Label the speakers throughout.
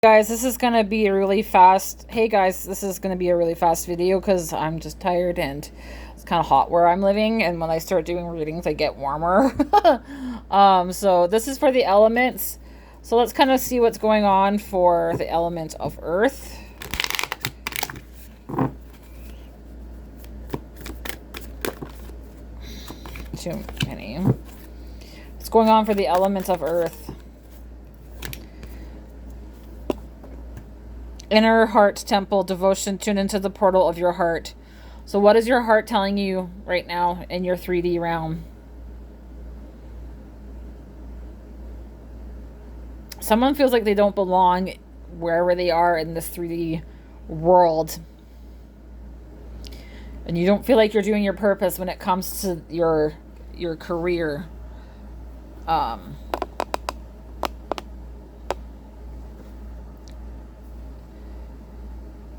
Speaker 1: Guys, this is gonna be a really fast. Hey guys, this is gonna be a really fast video because I'm just tired and it's kind of hot where I'm living. And when I start doing readings, I get warmer. So this is for the elements. So let's kind of see what's going on for the element of Earth. Too many. What's going on for the element of Earth? Inner heart temple, devotion, tune into the portal of your heart. So what is your heart telling you right now in your 3D realm? Someone feels like they don't belong wherever they are in this 3D world. And you don't feel like you're doing your purpose when it comes to your career.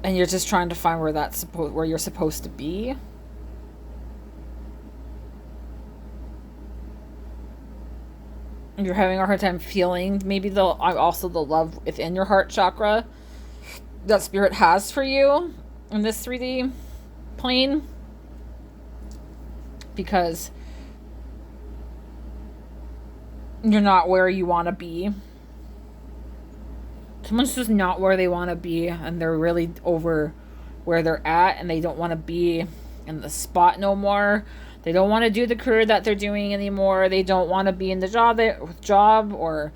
Speaker 1: And you're just trying to find where you're supposed to be. You're having a hard time feeling maybe also the love within your heart chakra that spirit has for you in this 3D plane, because you're not where you want to be. Someone's just not where they want to be, and they're really over where they're at, and they don't want to be in the spot no more. They don't want to do the career that they're doing anymore. They don't want to be in the job or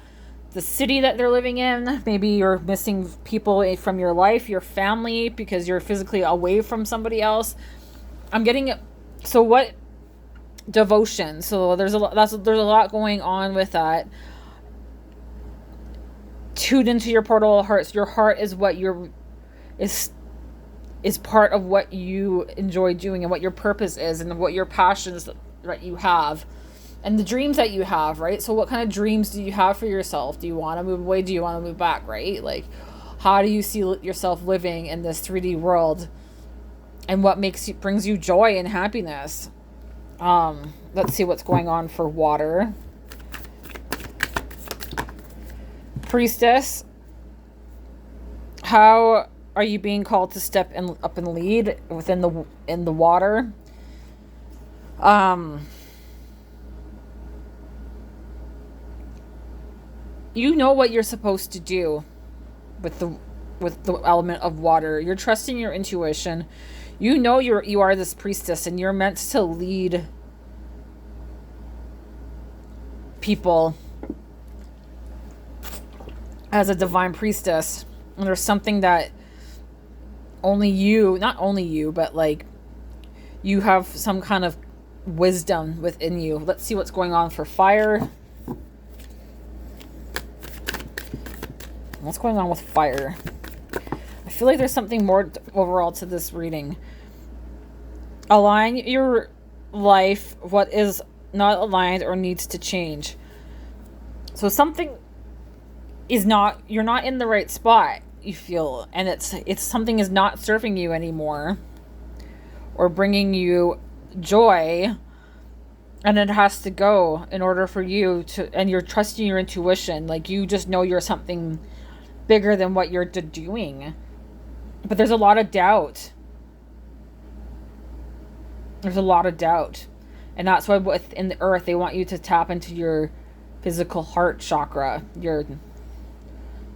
Speaker 1: the city that they're living in. Maybe you're missing people from your life, your family, because you're physically away from somebody else. I'm getting it. So what? Devotion. So there's a lot going on with that. Tuned into your portal of hearts. Your heart is what is part of what you enjoy doing and what your purpose is and what your passions that you have and the dreams that you have, right? So what kind of dreams do you have for yourself? Do you want to move away? Do you want to move back, right? Like, how do you see yourself living in this 3D world, and what brings you joy and happiness? Let's see what's going on for water. Priestess, how are you being called to step up and lead in the water? You know what you're supposed to do with the element of water. You're trusting your intuition. You know you are this priestess, and you're meant to lead people as a divine priestess. And there's something that not only you, but like you have some kind of wisdom within you. Let's see what's going on for fire. What's going on with fire? I feel like there's something more overall to this reading. Align your life, what is not aligned or needs to change. So something you're not in the right spot, you feel, and it's something is not serving you anymore or bringing you joy, and it has to go in order for you to, and you're trusting your intuition, like you just know you're something bigger than what you're doing. But there's a lot of doubt. There's a lot of doubt. And that's why within the earth, they want you to tap into your physical heart chakra, your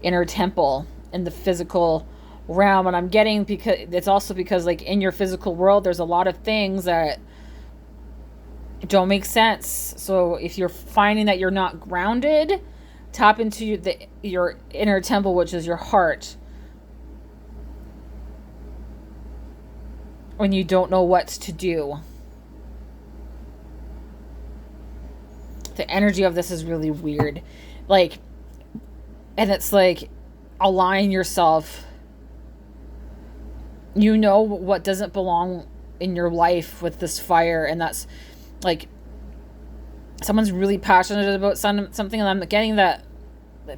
Speaker 1: inner temple in the physical realm. And I'm getting, because it's also because like in your physical world, there's a lot of things that don't make sense. So if you're finding that you're not grounded, tap into your inner temple, which is your heart, when you don't know what to do. The energy of this is really weird. Like, and it's like, align yourself. You know what doesn't belong in your life with this fire, and that's like someone's really passionate about something, and I'm getting that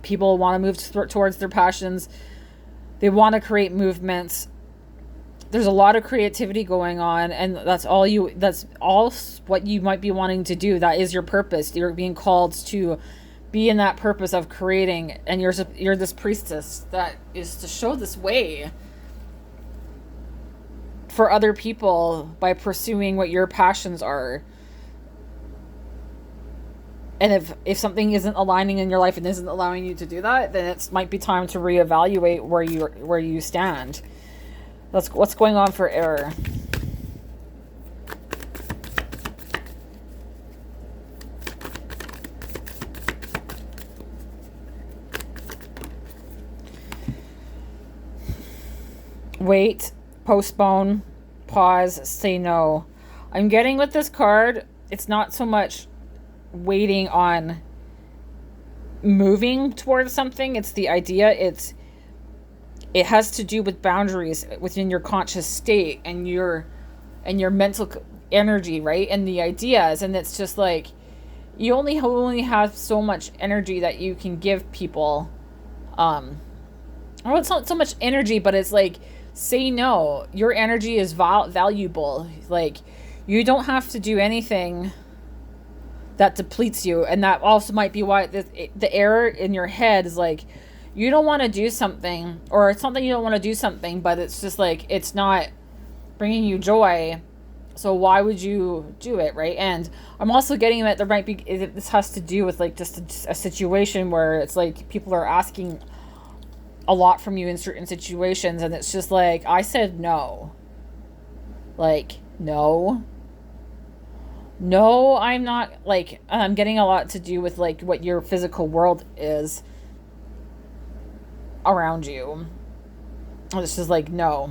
Speaker 1: people want to move towards their passions. They want to create movements. There's a lot of creativity going on, and that's all what you might be wanting to do. That is your purpose. You're being called to be in that purpose of creating, and you're this priestess that is to show this way for other people by pursuing what your passions are. And if something isn't aligning in your life and isn't allowing you to do that, then it might be time to reevaluate where you stand. That's what's going on for error. Wait, postpone, pause, say no. I'm getting with this card, it's not so much waiting on moving towards something. It's the idea. It has to do with boundaries within your conscious state and your mental energy, right? And the ideas. And it's just like, you only have so much energy that you can give people. Well, it's not so much energy, but it's like, say no. Your energy is valuable. Like, you don't have to do anything that depletes you. And that also might be why the error in your head is like, you don't want to do something, or it's something you don't want to do something, but it's just like, it's not bringing you joy. So why would you do it, right? And I'm also getting that there might be, this has to do with like just a situation where it's like people are asking a lot from you in certain situations, and it's just like, I said no. Like, no, I'm not, like, I'm getting a lot to do with like what your physical world is around you. It's just like, no,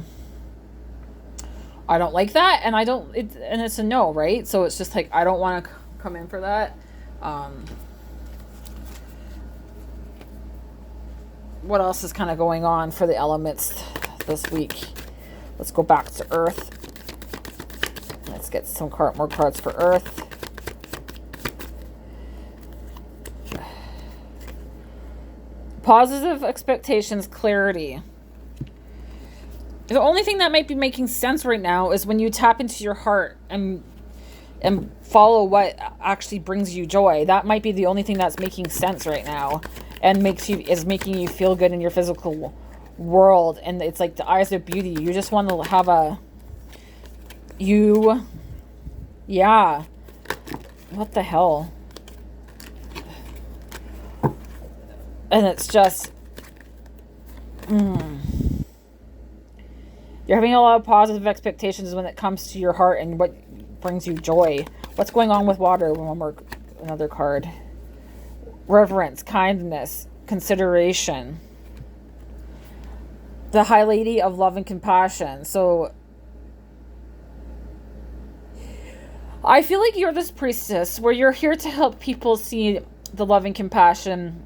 Speaker 1: I don't like that, and and it's a no, right? So it's just like, I don't want to come in for that. What else is kind of going on for the elements this week? Let's go back to Earth. Let's get some more cards for Earth. Positive expectations, clarity. The only thing that might be making sense right now is when you tap into your heart and follow what actually brings you joy. That might be the only thing that's making sense right now, and is making you feel good in your physical world. And it's like the eyes of beauty. You just want to have yeah. What the hell? And it's just, you're having a lot of positive expectations when it comes to your heart and what brings you joy. What's going on with water? One more, another card. Reverence, kindness, consideration. The High Lady of Love and Compassion. So I feel like you're this priestess where you're here to help people see the love and compassion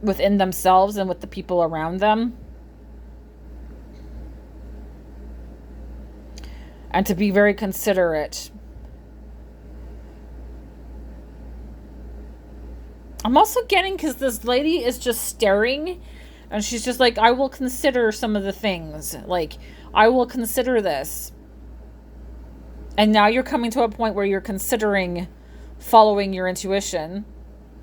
Speaker 1: within themselves and with the people around them. And to be very considerate. I'm also getting, because this lady is just staring, and she's just like, I will consider some of the things. Like, I will consider this. And now you're coming to a point where you're considering following your intuition.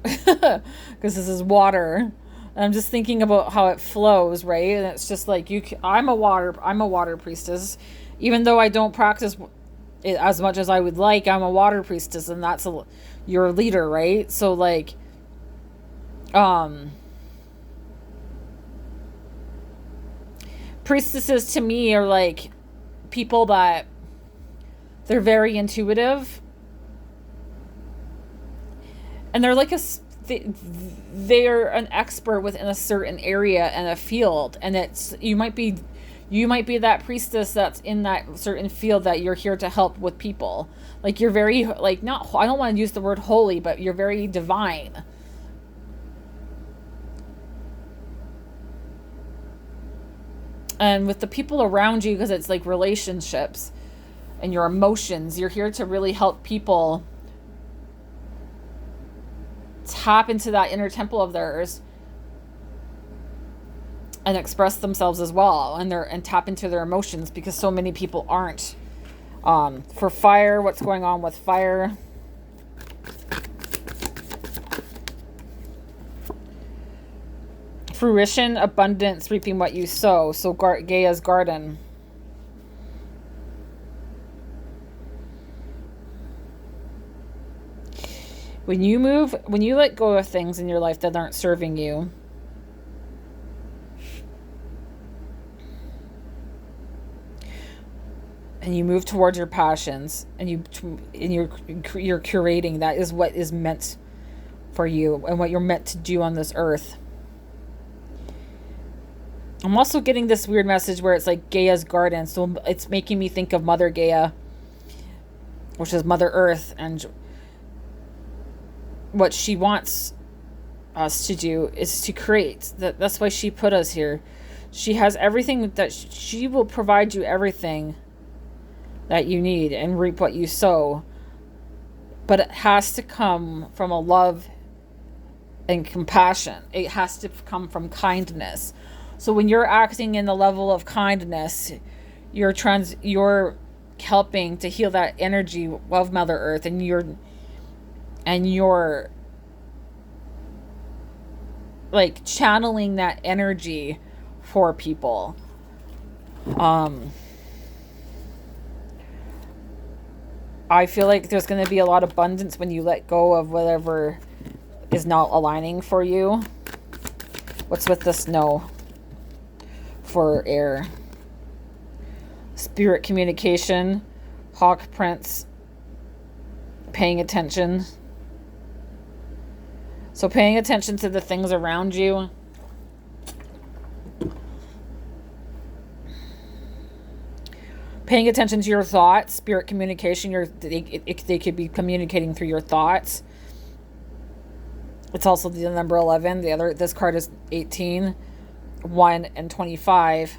Speaker 1: Because this is water. And I'm just thinking about how it flows, right? And it's just like, I'm a water priestess. Even though I don't practice it as much as I would like, I'm a water priestess, and that's your leader, right? So like, priestesses to me are like people that they're very intuitive, and they're like they're an expert within a certain area and a field, and you might be that priestess that's in that certain field that you're here to help with people. Like, you're very, like, not, I don't want to use the word holy, but you're very divine. And with the people around you, because it's like relationships and your emotions, you're here to really help people tap into that inner temple of theirs and express themselves as well, and tap into their emotions, because so many people aren't. For fire, what's going on with fire? Fruition, abundance, reaping what you sow. So Gaia's garden. When you let go of things in your life that aren't serving you, and you move towards your passions, and you're curating, that is what is meant for you and what you're meant to do on this earth. I'm also getting this weird message where it's like Gaia's garden, so it's making me think of Mother Gaia, which is Mother Earth, and what she wants us to do is to create. That's why she put us here. She has everything that she will provide you, everything that you need, and reap what you sow. But it has to come from a love and compassion. It has to come from kindness. So when you're acting in the level of kindness, you're helping to heal that energy of Mother Earth, and you're like channeling that energy for people. I feel like there's going to be a lot of abundance when you let go of whatever is not aligning for you. What's with this no for air? Spirit communication, Hawk Prince, paying attention. So paying attention to the things around you. Paying attention to your thoughts, spirit communication. They could be communicating through your thoughts. It's also the number 11. This card is 18, 1, and 25.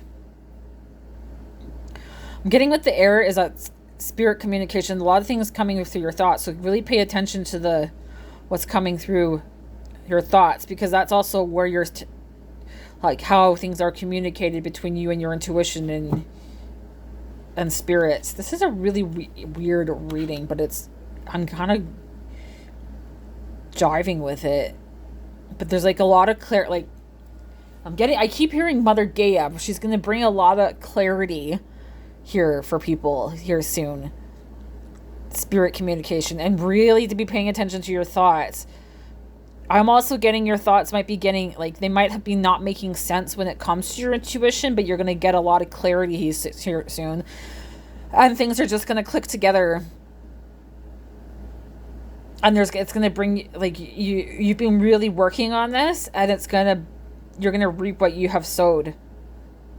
Speaker 1: I'm getting with the air is that spirit communication. A lot of things coming through your thoughts. So really pay attention to what's coming through your thoughts, because that's also where you're like how things are communicated between you and your intuition and spirits. This is a really weird reading, but I'm kind of jiving with it. But there's like a lot of I keep hearing Mother Gaia. She's going to bring a lot of clarity here for people here soon. Spirit communication, and really to be paying attention to your thoughts. I'm also getting your thoughts might be getting, like, they might be not making sense when it comes to your intuition, but you're going to get a lot of clarity here soon. And things are just going to click together. And it's going to bring, like, you've been really working on this, and you're going to reap what you have sowed.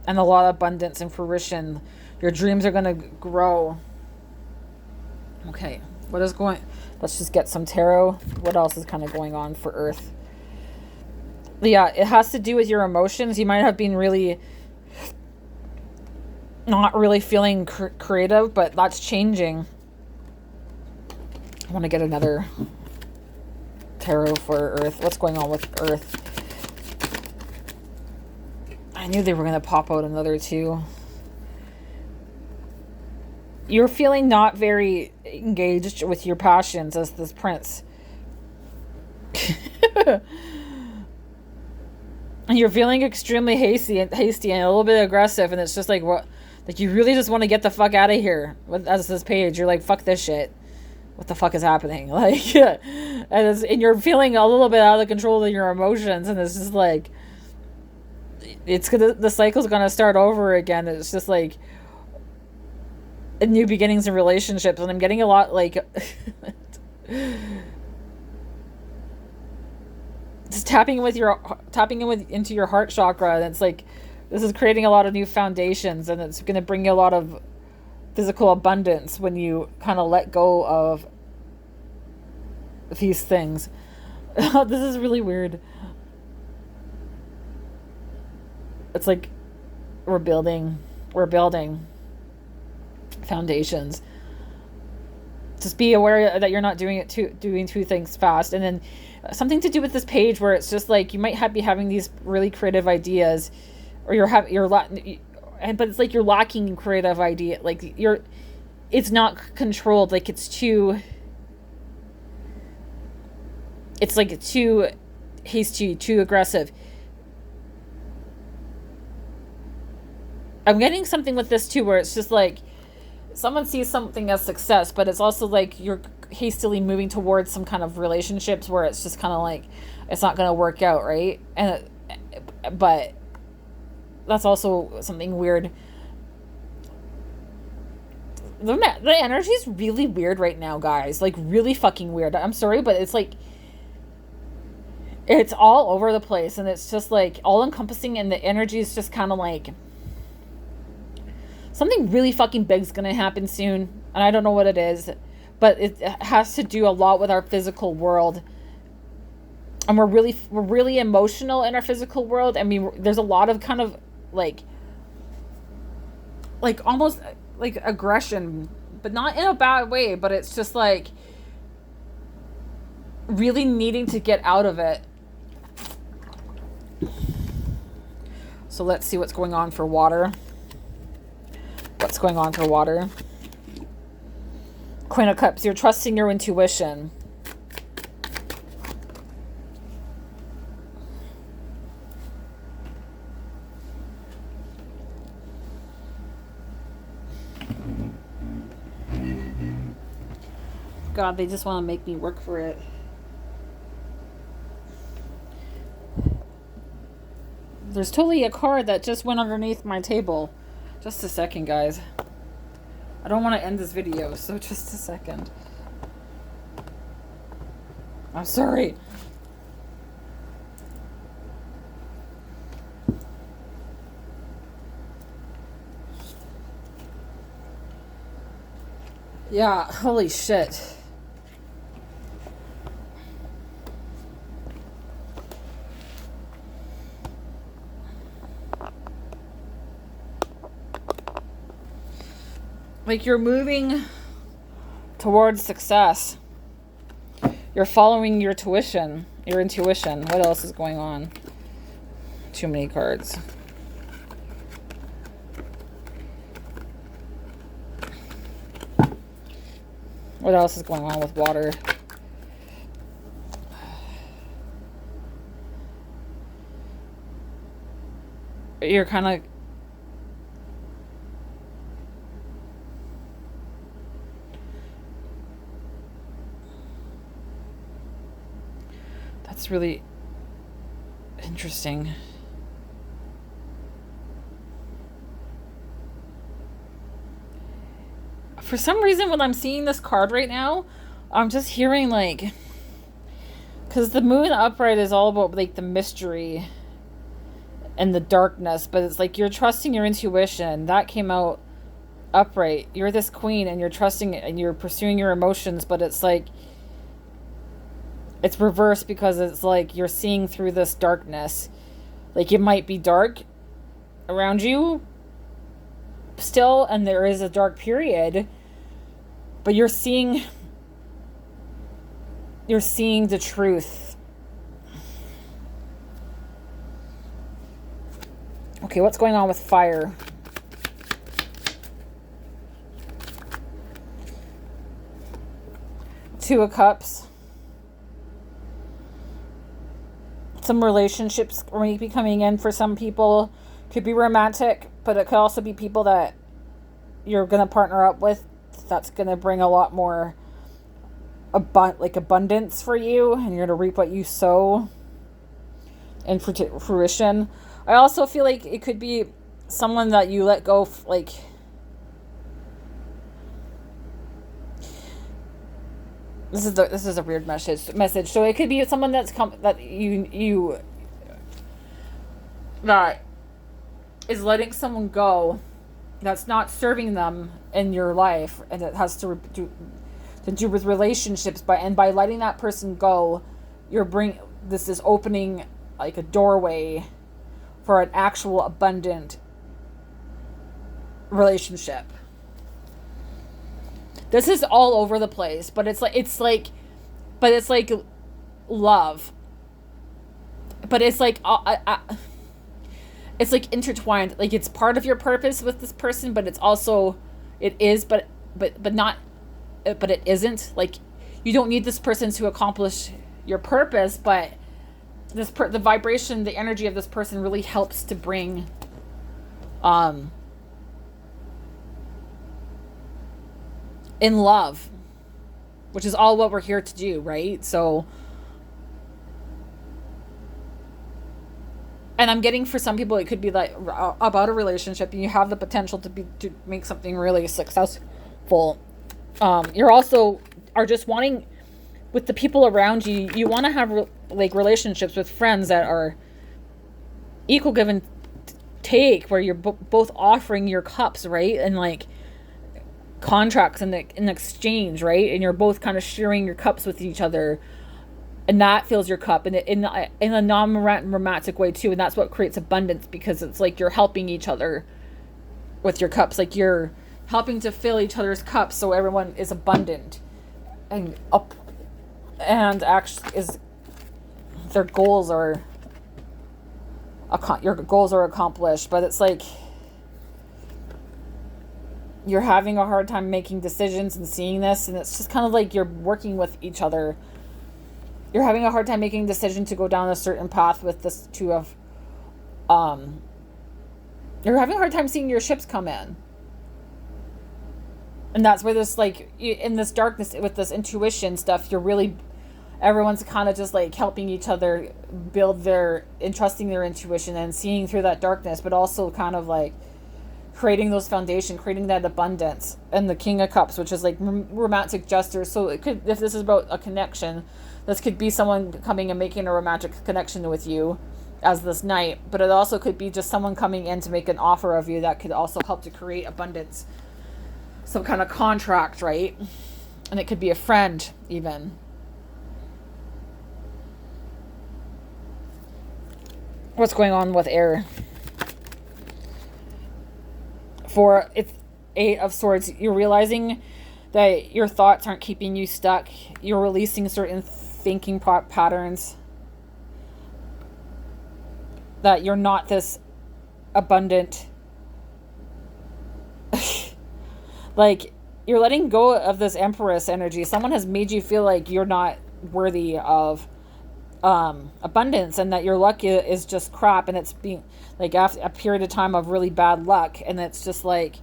Speaker 1: And a lot of abundance and fruition. Your dreams are going to grow. Okay, let's just get some tarot. What else is kind of going on for Earth? Yeah, it has to do with your emotions. You might have been not really feeling creative, but that's changing. I want to get another tarot for Earth. What's going on with Earth? I knew they were going to pop out another two. You're feeling not very engaged with your passions as this prince. And you're feeling extremely hasty and a little bit aggressive, and it's just like, what? Like, you really just want to get the fuck out of here. As this page, you're like, fuck this shit. What the fuck is happening? Like, and you're feeling a little bit out of control of your emotions, and it's just like, the cycle's gonna start over again. It's just like new beginnings in relationships, and I'm getting a lot like just tapping into your heart chakra, and it's like this is creating a lot of new foundations, and it's going to bring you a lot of physical abundance when you kind of let go of these things. This is really weird. It's like we're building foundations. Just be aware that you're not doing two things fast. And then something to do with this page where it's just like you might be having these really creative ideas, or but it's like you're lacking in creative idea. Like it's not controlled. Like it's like too hasty, too aggressive. I'm getting something with this too, where it's just like someone sees something as success, but it's also like you're hastily moving towards some kind of relationships where it's just kind of like it's not going to work out, right? But that's also something weird. The energy is really weird right now, guys. Like, really fucking weird. I'm sorry, but it's like it's all over the place, and it's just like all encompassing, and the energy is just kind of like something really fucking big's gonna happen soon, and I don't know what it is, but it has to do a lot with our physical world, and we're really emotional in our physical world. I mean, there's a lot of kind of like almost like aggression, but not in a bad way, but it's just like really needing to get out of it. So let's see what's going on for water. What's going on for water? Queen of Cups, you're trusting your intuition. God, they just want to make me work for it. There's totally a card that just went underneath my table. Just a second, guys. I don't want to end this video, so just a second. I'm sorry. Yeah, holy shit. Like, you're moving towards success. You're following your intuition. What else is going on? Too many cards. What else is going on with water? You're kind of... That's really interesting. For some reason, when I'm seeing this card right now, I'm just hearing like... Because the moon upright is all about like the mystery and the darkness, but it's like you're trusting your intuition. That came out upright. You're this queen and you're trusting it and you're pursuing your emotions, but it's like it's reversed because it's like you're seeing through this darkness. Like, it might be dark around you still, and there is a dark period, but you're seeing the truth. Okay, what's going on with fire? Two of Cups. Some relationships may be coming in for some people. Could be romantic, but it could also be people that you're going to partner up with. That's going to bring a lot more abundance for you, and you're going to reap what you sow in fruition. I also feel like it could be someone that you let go, like... This is a weird message. So it could be someone that is letting someone go that's not serving them in your life, and it has to do with relationships. By letting that person go, this is opening like a doorway for an actual abundant relationship. This is all over the place, but it's like love. But it's like it's like intertwined. Like, it's part of your purpose with this person, but it's also but not, but it isn't. Like, you don't need this person to accomplish your purpose, but the vibration, the energy of this person really helps to bring in love, which is all what we're here to do, right? So, and I'm getting, for some people, it could be like about a relationship, and you have the potential to make something really successful. You're also are just wanting, with the people around you, you want to have like relationships with friends that are equal give and take, where you're both offering your cups, right? And like contracts in exchange, right? And you're both kind of sharing your cups with each other, and that fills your cup in a non-romantic way too. And that's what creates abundance, because it's like you're helping each other with your cups, like you're helping to fill each other's cups so everyone is abundant and up, and actually is their goals are your goals are accomplished. But it's like you're having a hard time making decisions and seeing this, and it's just kind of like you're working with each other. You're having a hard time making a decision to go down a certain path with this two of you're having a hard time seeing your ships come in. And that's where this, like, in this darkness with this intuition stuff, everyone's kind of just like helping each other build and trusting their intuition and seeing through that darkness, but also kind of like creating those foundation, creating that abundance. And the King of Cups, which is like romantic gestures. So it could, if this is about a connection, this could be someone coming and making a romantic connection with you as this knight, but it also could be just someone coming in to make an offer of you that could also help to create abundance. Some kind of contract, right? And it could be a friend, even. What's going on with air? For it's Eight of Swords, you're realizing that your thoughts aren't keeping you stuck. You're releasing certain thinking patterns. That you're not this abundant. Like, you're letting go of this Empress energy. Someone has made you feel like you're not worthy of abundance, and that your luck is just crap, and it's being like after a period of time of really bad luck, and it's just like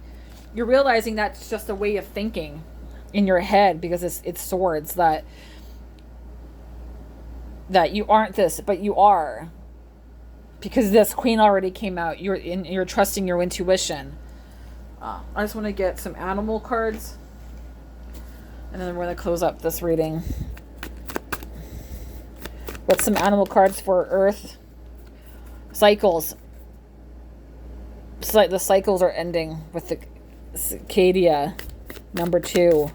Speaker 1: you're realizing that's just a way of thinking in your head, because it's swords, that you aren't this, but you are, because this Queen already came out. You're trusting your intuition. I just want to get some animal cards, and then we're going to close up this reading. What's some animal cards for Earth? Cycles. It's like the cycles are ending with the Cicadia, number 2.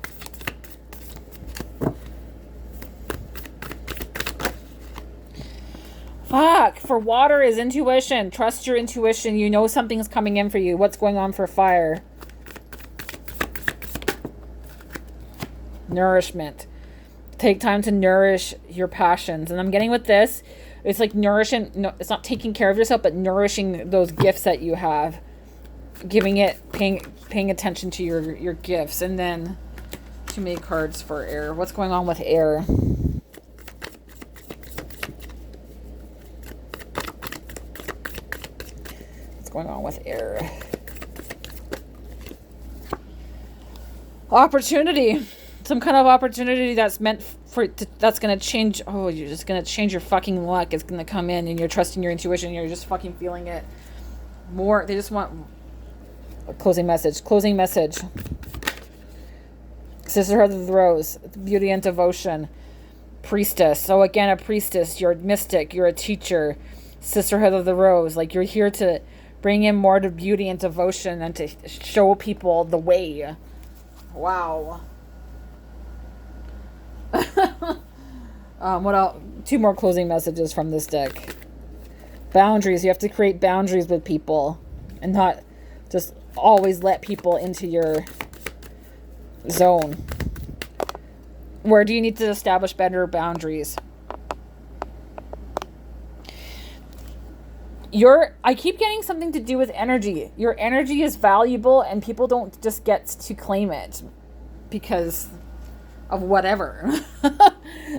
Speaker 1: Fuck, for water is intuition. Trust your intuition. You know something's coming in for you. What's going on for fire? Nourishment. Take time to nourish your passions. And I'm getting with this, it's like nourishing, no, it's not taking care of yourself, but nourishing those gifts that you have. Giving it, paying attention to your gifts. And then 2 many cards for air. What's going on with air? Going on with air. Opportunity. Some kind of opportunity that's meant for that's gonna change. Oh, you're just gonna change your fucking luck. It's gonna come in, and you're trusting your intuition. You're just fucking feeling it more. They just want a closing message. Closing message. Sisterhood of the Rose. Beauty and devotion. Priestess. So again, a priestess. You're a mystic. You're a teacher. Sisterhood of the Rose. Like, you're here to bring in more to beauty and devotion, and to show people the way. Wow. What else? 2 more closing messages from this deck. Boundaries. You have to create boundaries with people, and not just always let people into your zone. Where do you need to establish better boundaries? I keep getting something to do with energy. Your energy is valuable, and people don't just get to claim it because of whatever.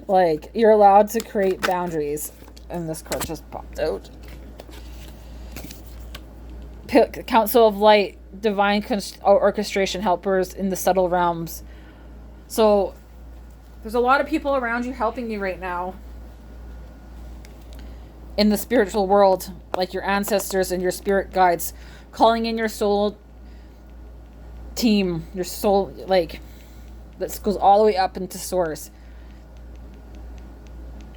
Speaker 1: Like, you're allowed to create boundaries. And this card just popped out. Council of Light, divine orchestration, helpers in the subtle realms So there's a lot of people around you helping you right now in the spiritual world, like your ancestors and your spirit guides, calling in your soul team, your soul, like, this goes all the way up into source.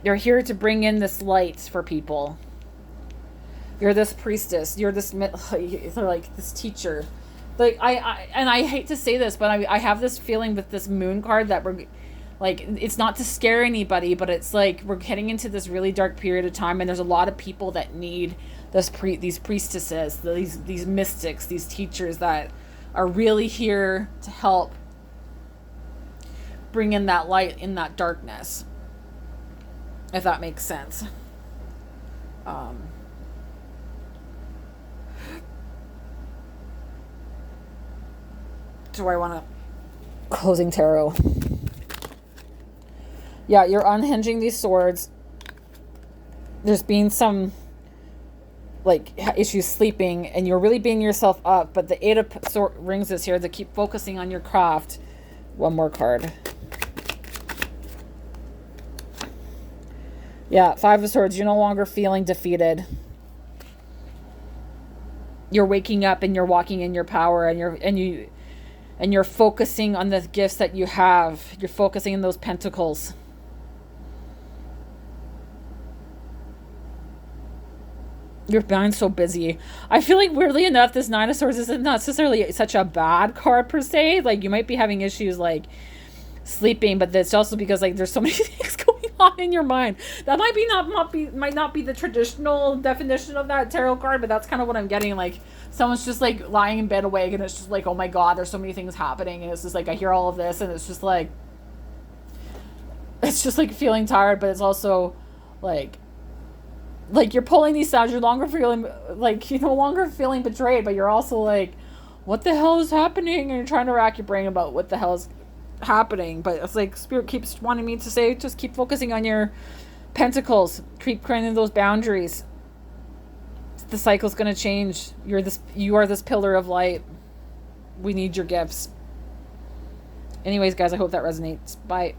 Speaker 1: You're here to bring in this light for people. You're this priestess. You're this, like, this teacher. Like, I hate to say this, but I have this feeling with this moon card that we're, like, it's not to scare anybody, but it's like we're getting into this really dark period of time, and there's a lot of people that need these priestesses, these mystics, these teachers that are really here to help bring in that light in that darkness, if that makes sense. Do I want to closing tarot? Yeah, you're unhinging these swords. There's been some, like, issues sleeping, and you're really beating yourself up, but the Eight of Rings is here to keep focusing on your craft. One more card. Yeah, Five of Swords. You're no longer feeling defeated. You're waking up and you're walking in your power, and you're focusing on the gifts that you have. You're focusing on those pentacles. Your mind's so busy. I feel like, weirdly enough, this Nine of Swords isn't necessarily such a bad card per se. Like, you might be having issues, like, sleeping, but it's also because, like, there's so many things going on in your mind. That might not be the traditional definition of that tarot card, but that's kind of what I'm getting. Like, someone's just, like, lying in bed awake, and it's just like, oh my god, there's so many things happening, and it's just like, I hear all of this, and it's just like feeling tired, but it's also like you're pulling these sounds. You're no longer feeling betrayed, but you're also like, what the hell is happening? And you're trying to rack your brain about what the hell is happening. But it's like, Spirit keeps wanting me to say, just keep focusing on your pentacles. Keep creating those boundaries. The cycle's going to change. You are this pillar of light. We need your gifts. Anyways, guys, I hope that resonates. Bye.